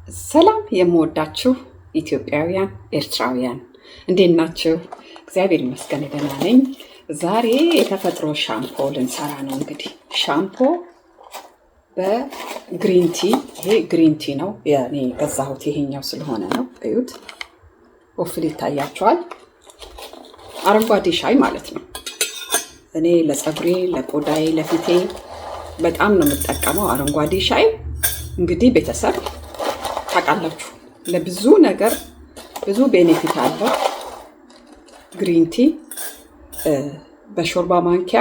ሰላም የምወዳችሁ ኢትዮጵያውያን ኤርትራውያን እንዴት ናችሁ? እግዚአብሔር ይመስገን ደህና ነኝ። ዛሬ የተፈጥሮ ሻምፖ ልንሰራ ነው። እንግዲህ ሻምፖ በግሪን ቲ፣ ይሄ ግሪን ቲ ነው ያኔ ገዛሁት፣ ይሄኛው ስለሆነ ነው። እዩት፣ ወፍል ይታያችኋል። አረንጓዴ ሻይ ማለት ነው። እኔ ለፀጉሬ፣ ለቆዳዬ፣ ለፊቴ በጣም ነው የምጠቀመው አረንጓዴ ሻይ። እንግዲህ ቤተሰብ ታውቃላችሁ ለብዙ ነገር ብዙ ቤኔፊት አለው። ግሪን ቲ በሾርባ ማንኪያ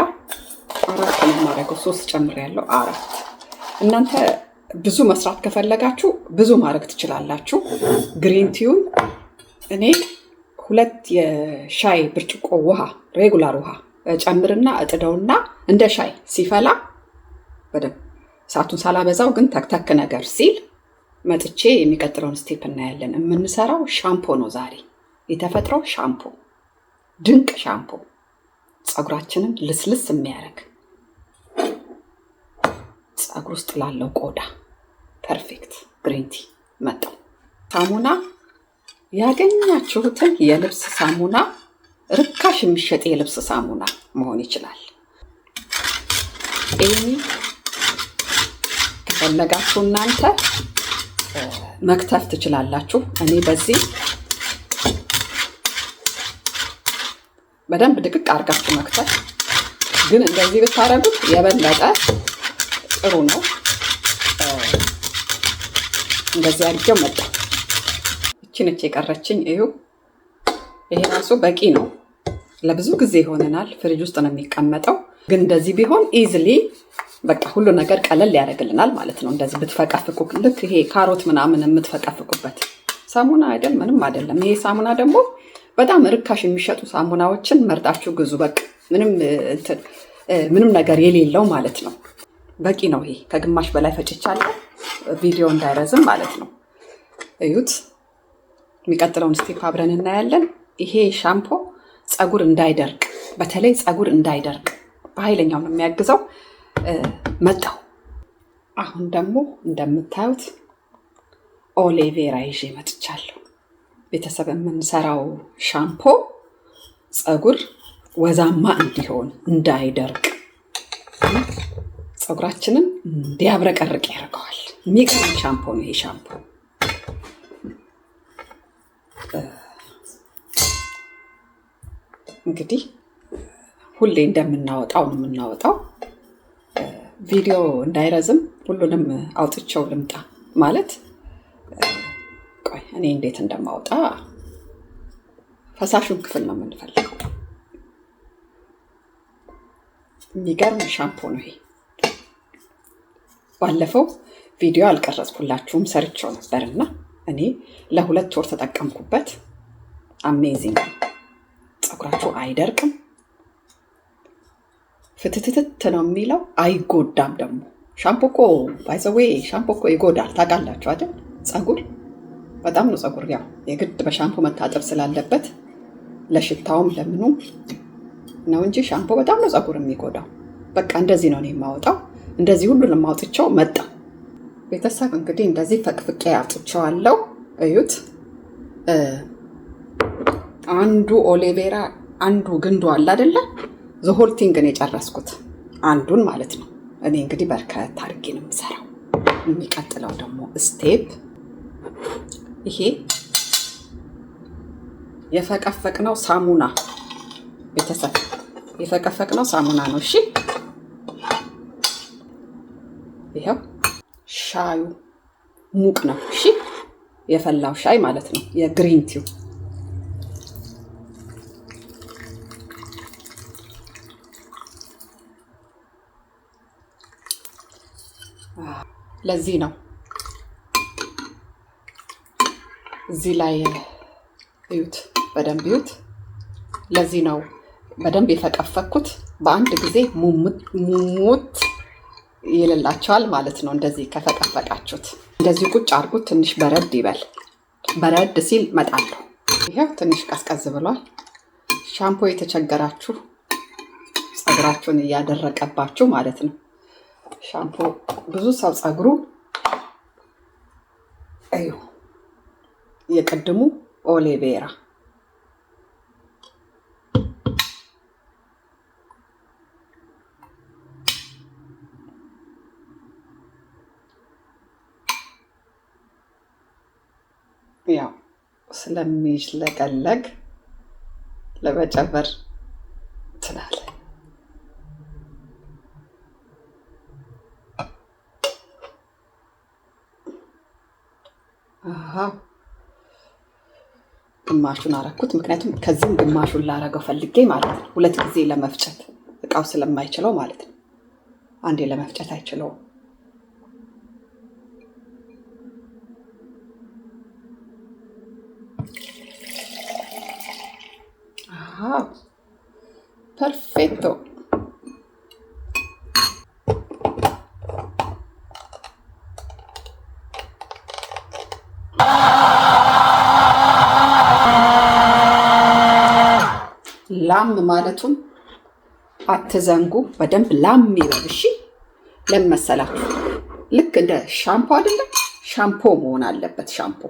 4 ነው ማድረገው፣ 3 ጨምሬያለሁ 4። እናንተ ብዙ መስራት ከፈለጋችሁ ብዙ ማድረግ ትችላላችሁ። ግሪን ቲውን እኔ 2 የሻይ ብርጭቆ ውሃ ሬጉላር ውሃ ጨምርና እጥደውና እንደ ሻይ ሲፈላ በደንብ እሳቱን ሳላበዛው ግን ተክተክ ነገር ሲል መጥቼ የሚቀጥለውን ስቴፕ እናያለን። የምንሰራው ሻምፖ ነው ዛሬ፣ የተፈጥሮ ሻምፖ፣ ድንቅ ሻምፖ፣ ፀጉራችንን ልስልስ የሚያደርግ ፀጉር ውስጥ ላለው ቆዳ ፐርፌክት ግሪን ቲ መጣው። ሳሙና ያገኛችሁትን የልብስ ሳሙና፣ ርካሽ የሚሸጥ የልብስ ሳሙና መሆን ይችላል። ኤኒ ከፈለጋችሁ እናንተ መክተፍ ትችላላችሁ። እኔ በዚህ በደንብ ድቅቅ አድርጋችሁ መክተፍ፣ ግን እንደዚህ ብታረጉት የበለጠ ጥሩ ነው። እንደዚህ አድርጌው መጣ። እቺ የቀረችኝ እዩ። ይሄ ራሱ በቂ ነው፣ ለብዙ ጊዜ ይሆነናል። ፍሪጅ ውስጥ ነው የሚቀመጠው። ግን እንደዚህ ቢሆን ኢዝሊ በቃ ሁሉ ነገር ቀለል ያደርግልናል ማለት ነው። እንደዚህ ብትፈቀፍቁ ልክ ይሄ ካሮት ምናምን የምትፈቀፍቁበት ሳሙና አይደል፣ ምንም አይደለም። ይሄ ሳሙና ደግሞ በጣም ርካሽ የሚሸጡ ሳሙናዎችን መርጣችሁ ግዙ። በቃ ምንም ነገር የሌለው ማለት ነው። በቂ ነው። ይሄ ከግማሽ በላይ ፈጭቻለሁ፣ ቪዲዮ እንዳይረዝም ማለት ነው። እዩት። የሚቀጥለውን ስቴፕ አብረን እናያለን። ይሄ ሻምፖ ፀጉር እንዳይደርቅ፣ በተለይ ፀጉር እንዳይደርቅ በኃይለኛው ነው የሚያግዘው። መጣው። አሁን ደግሞ እንደምታዩት ኦሌቬራ ይዤ መጥቻለሁ። ቤተሰብ የምንሰራው ሻምፖ ፀጉር ወዛማ እንዲሆን፣ እንዳይደርቅ፣ ፀጉራችንን እንዲያብረቀርቅ ያደርገዋል። የሚገርም ሻምፖ ነው ይሄ ሻምፖ። እንግዲህ ሁሌ እንደምናወጣው ነው የምናወጣው። ቪዲዮ እንዳይረዝም ሁሉንም አውጥቼው ልምጣ ማለት። ቆይ እኔ እንዴት እንደማወጣ ፈሳሹን ክፍል ነው የምንፈልገው። የሚገርም ሻምፖ ነው ይሄ። ባለፈው ቪዲዮ አልቀረጽኩላችሁም፣ ሰርቼው ነበርና እኔ ለ2 ወር ተጠቀምኩበት። አሜዚንግ። ፀጉራችሁ አይደርቅም፣ ፍትትት ነው የሚለው፣ አይጎዳም። ደግሞ ሻምፖ እኮ ባይዘዌ ሻምፖ እኮ ይጎዳል ታውቃላችሁ አይደል? ፀጉር በጣም ነው ፀጉር ያው የግድ በሻምፖ መታጠብ ስላለበት ለሽታውም ለምኑም ነው እንጂ ሻምፖ በጣም ነው ፀጉር የሚጎዳው። በቃ እንደዚህ ነው እኔ የማወጣው። እንደዚህ ሁሉንም አውጥቼው መጣ። ቤተሰብ እንግዲህ እንደዚህ ፈቅፍቄ አውጥቼዋለሁ። እዩት። አንዱ ኦሌቬራ አንዱ ግንዱ አለ አይደለ? ዘሆልቲንግን የጨረስኩት አንዱን ማለት ነው። እኔ እንግዲህ በርከት አድርጌ ነው የምሰራው። የሚቀጥለው ደግሞ ስቴፕ ይሄ የፈቀፈቅነው ሳሙና፣ ቤተሰብ የፈቀፈቅነው ሳሙና ነው። እሺ ይሄው ሻዩ ሙቅ ነው። እሺ የፈላው ሻይ ማለት ነው፣ የግሪን ቲው። ለዚህ ነው እዚህ ላይ እዩት፣ በደንብ እዩት። ለዚህ ነው በደንብ የፈቀፈኩት። በአንድ ጊዜ ሙሙት ይልላቸዋል ማለት ነው። እንደዚህ ከፈቀፈቃችሁት እንደዚህ ቁጭ አድርጉት። ትንሽ በረድ ይበል። በረድ ሲል መጣለሁ። ይሄው ትንሽ ቀዝቀዝ ብሏል። ሻምፖ የተቸገራችሁ ፀጉራችሁን እያደረቀባችሁ ማለት ነው። ሻምፖ ብዙ ሰው ፀጉሩ እዩ የቀድሙ ኦሊቬራ ያው ስለሚሽለቀለቅ ለመጨመር ትላለህ። ግማሹን አረኩት፣ ምክንያቱም ከዚህም ግማሹን ላረገው ፈልጌ ማለት ነው። ሁለት ጊዜ ለመፍጨት እቃው ስለማይችለው ማለት ነው። አንዴ ለመፍጨት አይችለውም። ፐርፌክቶ። ላም ማለቱን አትዘንጉ። በደንብ ላም ይበል። እሺ፣ ለምን መሰላችሁ? ልክ እንደ ሻምፖ አይደለም፣ ሻምፖ መሆን አለበት። ሻምፖ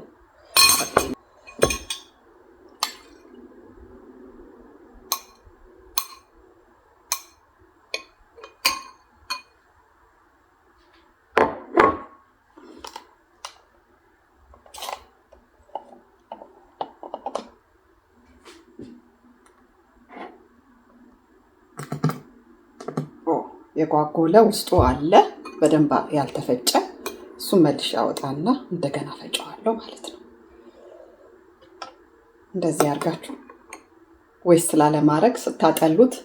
የጓጎለ ውስጡ አለ በደንብ ያልተፈጨ። እሱን መልሼ አወጣና እንደገና ፈጨዋለሁ ማለት ነው። እንደዚህ አድርጋችሁ ወይስ ስላለማድረግ ስታጠሉት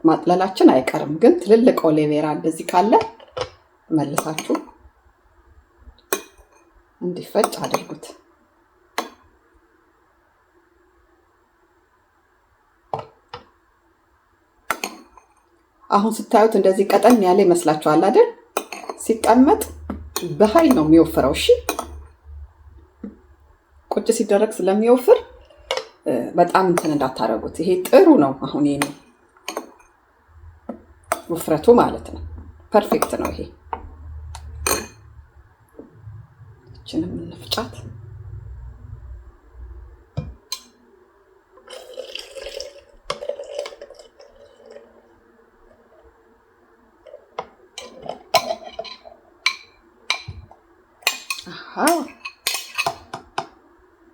ማጥለላችን አይቀርም። ግን ትልልቅ ኦሊቬራ እንደዚህ ካለ መልሳችሁ እንዲፈጭ አድርጉት። አሁን ስታዩት እንደዚህ ቀጠን ያለ ይመስላችኋል አይደል? ሲቀመጥ በኃይል ነው የሚወፍረው። እሺ፣ ቁጭ ሲደረግ ስለሚወፍር በጣም እንትን እንዳታረጉት። ይሄ ጥሩ ነው። አሁን ይሄ ነው ውፍረቱ ማለት ነው። ፐርፌክት ነው ይሄ። እችንም እንፍጫት።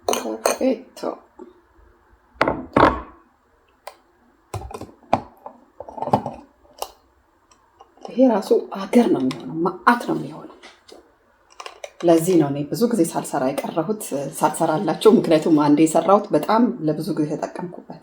ፐርፌክቶ። ይሄ ራሱ አገር ነው የሚሆነው፣ ማአት ነው የሚሆነው። ለዚህ ነው እኔ ብዙ ጊዜ ሳልሰራ የቀረሁት ሳልሰራላቸው። ምክንያቱም አንዴ የሰራሁት በጣም ለብዙ ጊዜ ተጠቀምኩበት።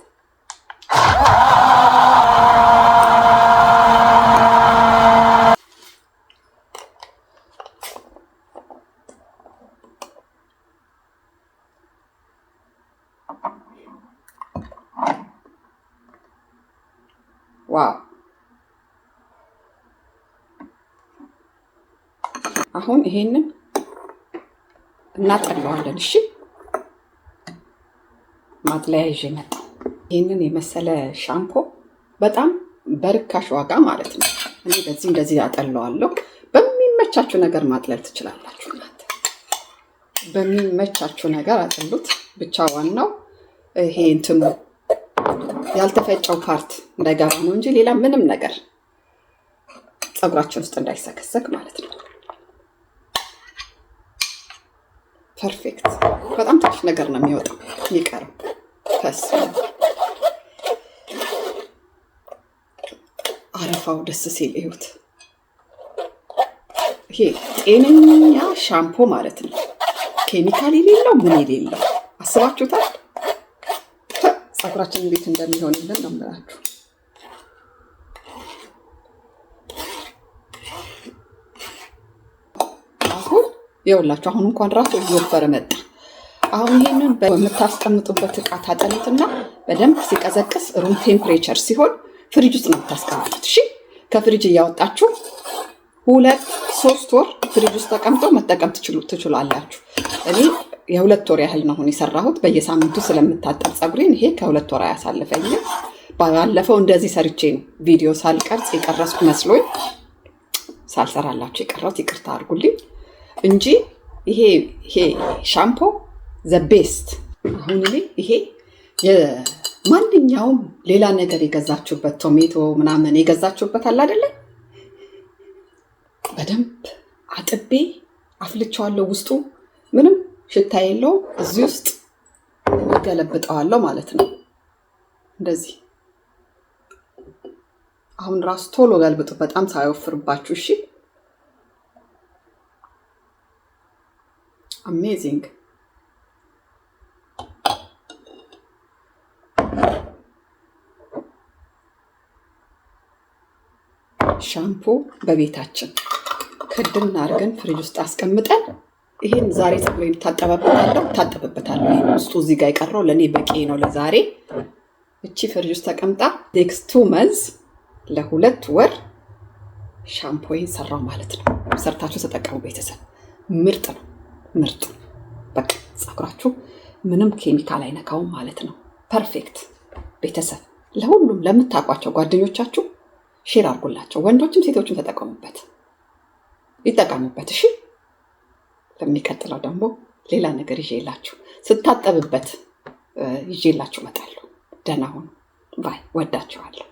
ዋው! አሁን ይሄንን እናጠለዋለን። እሺ፣ ማጥለያ ይዤ መጣሁ። ይሄንን የመሰለ ሻምፖ በጣም በርካሽ ዋጋ ማለት ነው። እኔ በዚህ እንደዚህ አጠለዋለሁ። በሚመቻችሁ ነገር ማጥለል ትችላላችሁ። እናንተ በሚመቻችሁ ነገር አጥሉት። ብቻ ዋናው ይሄ እንትኑ ያልተፈጨው ፓርት እንዳይገባ ነው እንጂ ሌላ ምንም ነገር ፀጉራችን ውስጥ እንዳይሰከሰክ ማለት ነው። ፐርፌክት። በጣም ትንሽ ነገር ነው የሚወጣው ይቀር። አረፋው ደስ ሲል እዩት። ይሄ ጤነኛ ሻምፖ ማለት ነው። ኬሚካል የሌለው ምን የሌለው አስባችሁታል? ፀጉራችን እንዴት እንደሚሆንልን ነው የምላችሁ። አሁን ይኸውላችሁ፣ አሁን እንኳን ራሱ እየወፈረ መጣ። አሁን ይሄንን በምታስቀምጡበት እቃ ታጠሉትና በደንብ ሲቀዘቅስ ሩም ቴምፕሬቸር ሲሆን ፍሪጅ ውስጥ ነው የምታስቀምጡት። እሺ፣ ከፍሪጅ እያወጣችሁ 2-3 ወር ፍሪጅ ውስጥ ተቀምጦ መጠቀም ትችላላችሁ። እኔ የ2 ወር ያህል ነው አሁን የሰራሁት። በየሳምንቱ ስለምታጠብ ፀጉሬን ይሄ ከ2 ወር አያሳልፈኝም። ባለፈው እንደዚህ ሰርቼ ነው ቪዲዮ ሳልቀርጽ የቀረስኩ መስሎኝ ሳልሰራላችሁ የቀረሁት፣ ይቅርታ አድርጉልኝ። እንጂ ይሄ ሻምፖ ዘ ቤስት። አሁን እኔ ይሄ ማንኛውም ሌላ ነገር የገዛችሁበት ቶሜቶ ምናምን የገዛችሁበት አለ አይደለ? በደንብ አጥቤ አፍልቼዋለሁ። ውስጡ ምንም ሽታ የለውም። እዚህ ውስጥ ገለብጠዋለሁ ማለት ነው። እንደዚህ አሁን ራሱ ቶሎ ገልብጡ፣ በጣም ሳይወፍርባችሁ። እሺ አሜዚንግ ሻምፖ በቤታችን ክድን አድርገን ፍሪጅ ውስጥ አስቀምጠን ይሄን ዛሬ ፀጉሬን ታጠብበታለሁ። ይሄን ውስጡ እዚህ ጋር የቀረው ለእኔ በቂ ነው ለዛሬ። እቺ ፍሪጅ ውስጥ ተቀምጣ ኔክስት 2 መንዝ ለ2 ወር ሻምፖዬን ሰራው ማለት ነው። ሰርታችሁ ተጠቀሙ ቤተሰብ። ምርጥ ነው ምርጥ። በቃ ፀጉራችሁ ምንም ኬሚካል አይነካውም ማለት ነው። ፐርፌክት ቤተሰብ። ለሁሉም ለምታውቋቸው ጓደኞቻችሁ ሼር አድርጉላቸው። ወንዶችም ሴቶችም ተጠቀሙበት፣ ይጠቀሙበት። እሺ ለሚቀጥለው ደግሞ ሌላ ነገር ይዤላችሁ ስታጠብበት ይዤላችሁ እመጣለሁ። ደህና ሁኑ ባይ። ወዳችኋለሁ።